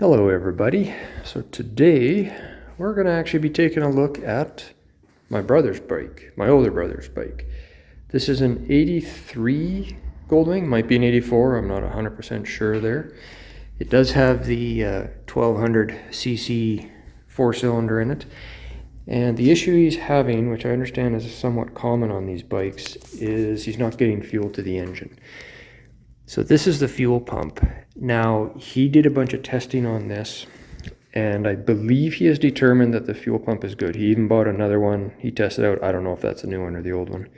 Hello everybody. So today we're going to actually be taking a look at my brother's bike, my older brother's bike. This is an 83 Goldwing, might be an 84, I'm not 100% sure there. It does have the 1200cc four-cylinder in it. And the issue he's having, which I understand is somewhat common on these bikes, is he's not getting fuel to the engine. So this is the fuel pump. Now, he did a bunch of testing on this, and I believe he has determined that the fuel pump is good. He even bought another one. He tested out. I don't know if that's a new one or the old one.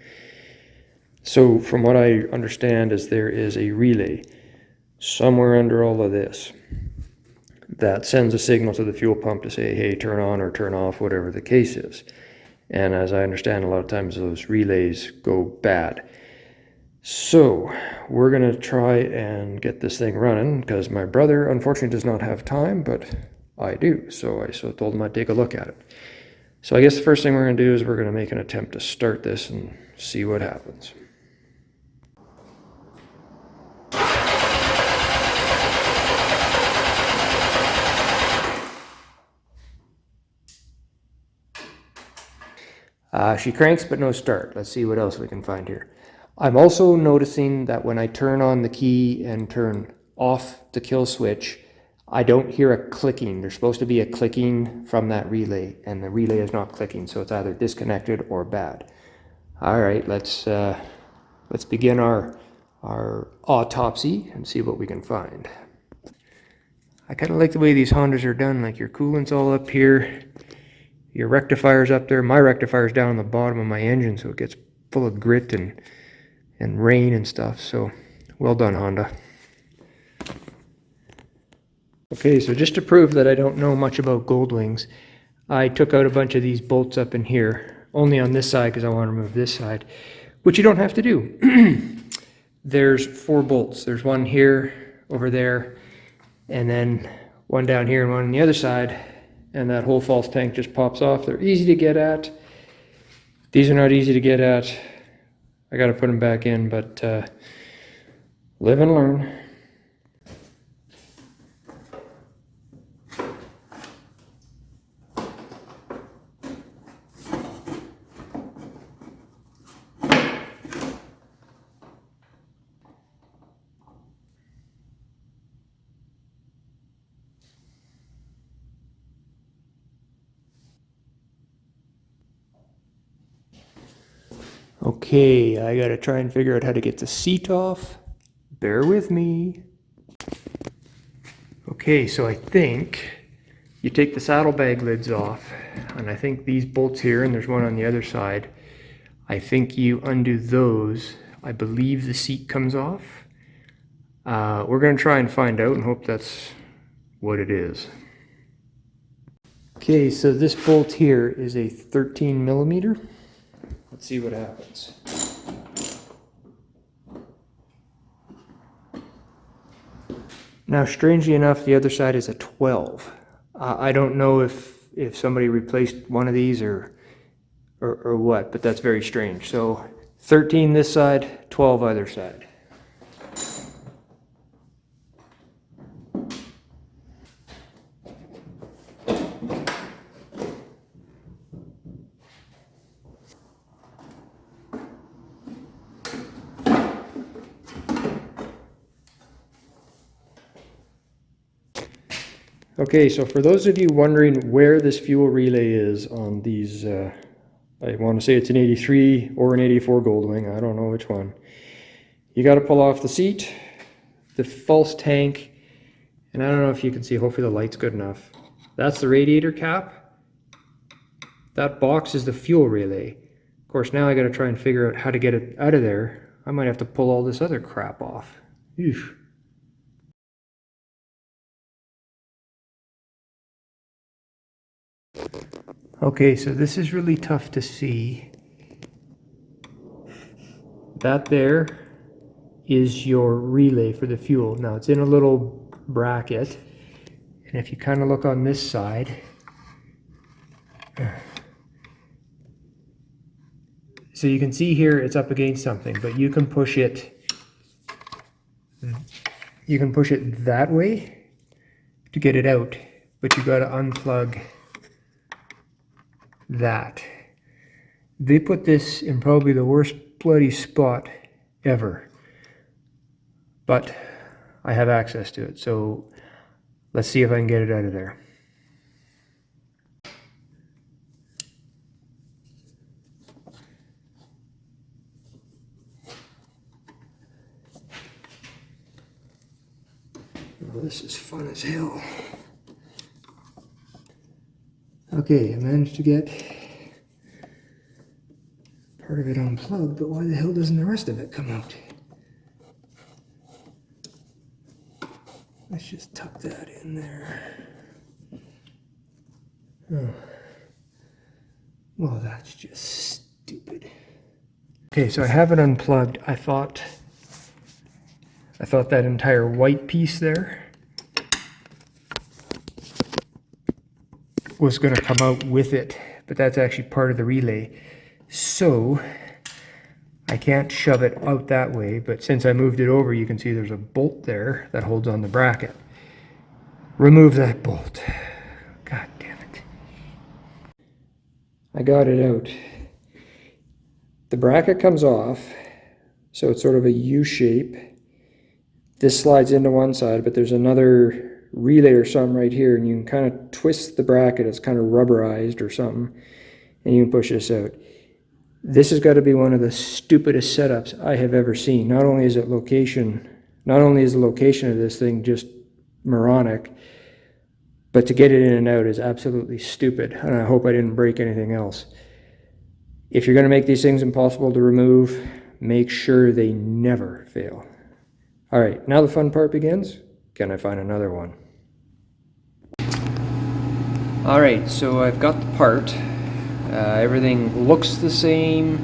So from what I understand is there is a relay somewhere under all of this that sends a signal to the fuel pump to say, hey, turn on or turn off, whatever the case is. And as I understand, a lot of times those relays go bad. So we're going to try and get this thing running because my brother unfortunately does not have time, but I do. So I told him I'd take a look at it. So I guess the first thing we're going to do is we're going to make an attempt to start this and see what happens. She cranks but no start. Let's see what else we can find here. I'm also noticing that when I turn on the key and turn off the kill switch, I don't hear a clicking. There's supposed to be a clicking from that relay, and the relay is not clicking, so it's either disconnected or bad. All right, let's begin our autopsy and see what we can find. I kind of like the way these Hondas are done. Like your coolant's all up here, your rectifier's up there. My rectifier's down on the bottom of my engine, so it gets full of grit and rain and stuff. So well done, Honda. Okay, so just to prove that I don't know much about Goldwings, I took out a bunch of these bolts up in here, only on this side because I want to remove this side, which you don't have to do. There's 4 bolts. There's one here, over there, and then one down here and one on the other side, and that whole false tank just pops off. They're easy to get at. These are not easy to get at. I got to put them back in, but live and learn. Okay, I gotta try and figure out how to get the seat off. Bear with me. Okay, so I think you take the saddlebag lids off, and I think these bolts here, and there's one on the other side, I think you undo those. I believe the seat comes off. We're gonna try and find out and hope that's what it is. Okay, so this bolt here is a 13 millimeter. Let's see what happens. Now, strangely enough, the other side is a 12. I don't know if somebody replaced one of these or what, but that's very strange. So 13 this side, 12 other side. Okay, so for those of you wondering where this fuel relay is on these, I want to say it's an 83 or an 84 Goldwing, I don't know which one. You got to pull off the seat, the false tank, and I don't know if you can see, hopefully the light's good enough. That's the radiator cap. That box is the fuel relay. Of course, now I got to try and figure out how to get it out of there. I might have to pull all this other crap off. Eesh. Okay, so this is really tough to see. That there is your relay for the fuel. Now it's in a little bracket, and if you kind of look on this side, so you can see here it's up against something, but you can push it that way to get it out, but you got to unplug that. They put this in probably the worst bloody spot ever, but I have access to it, so let's see if I can get it out of there. Well, this is fun as hell. Okay, I managed to get part of it unplugged, but why the hell doesn't the rest of it come out? Let's just tuck that in there. Oh. Well, that's just stupid. Okay, so I have it unplugged. I thought that entire white piece there was going to come out with it, but that's actually part of the relay. So I can't shove it out that way, but since I moved it over, you can see there's a bolt there that holds on the bracket. Remove that bolt. God damn it. I got it out. The bracket comes off, so it's sort of a U shape. This slides into one side, but there's another relay or something right here, and you can kind of twist the bracket. It's kind of rubberized or something, and you can push this out. This has got to be one of the stupidest setups I have ever seen. Not only is the location of this thing just moronic, but to get it in and out is absolutely stupid, and I hope I didn't break anything else. If you're going to make these things impossible to remove, make sure they never fail. All right, now the fun part begins. Can I find another one? All right, so I've got the part. Everything looks the same.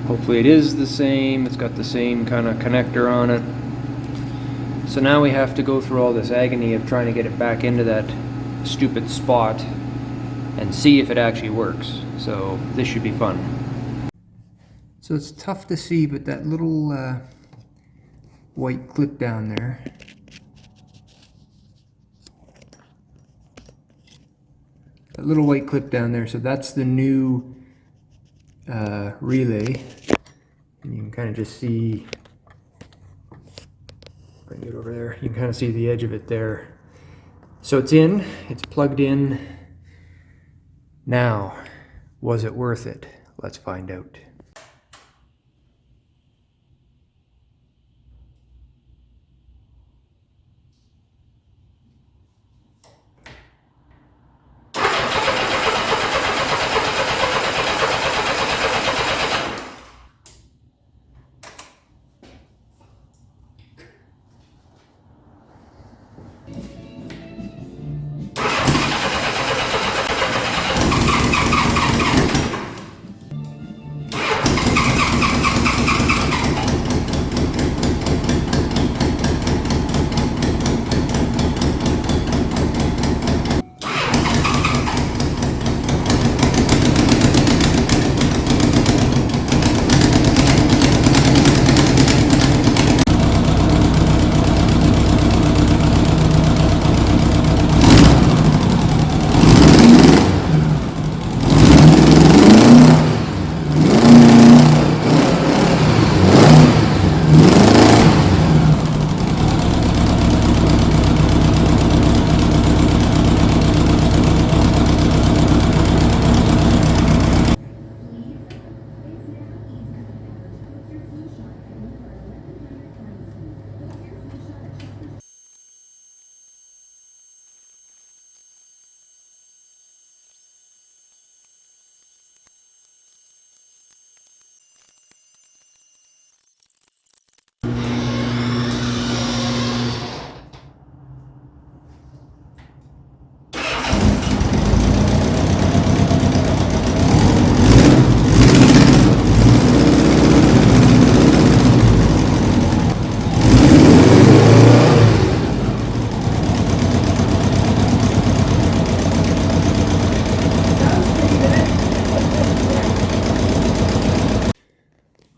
Hopefully it is the same. It's got the same kind of connector on it. So now we have to go through all this agony of trying to get it back into that stupid spot and see if it actually works. So this should be fun. So it's tough to see, but that little white clip down there, so that's the new relay, and you can kind of just see, bring it over there, you can kind of see the edge of it there. So it's plugged in. Now, was it worth it? Let's find out.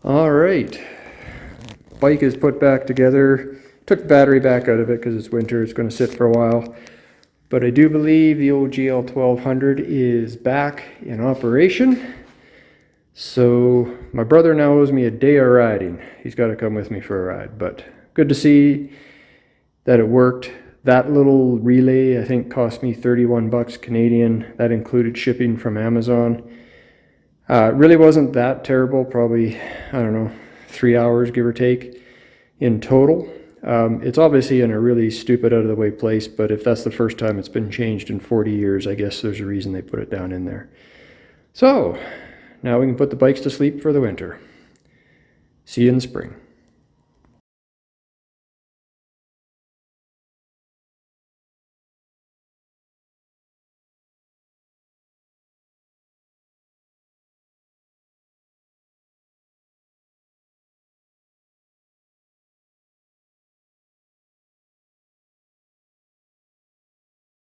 All right, bike is put back together. Took the battery back out of it because it's winter, it's going to sit for a while. But I do believe the old GL 1200 is back in operation. So my brother now owes me a day of riding. He's got to come with me for a ride, but good to see that it worked. That little relay I think cost me 31 bucks Canadian. That included shipping from Amazon. It really wasn't that terrible, probably, I don't know, 3 hours give or take in total. It's obviously in a really stupid out of the way place, but if that's the first time it's been changed in 40 years, I guess there's a reason they put it down in there. So now we can put the bikes to sleep for the winter. See you in the spring.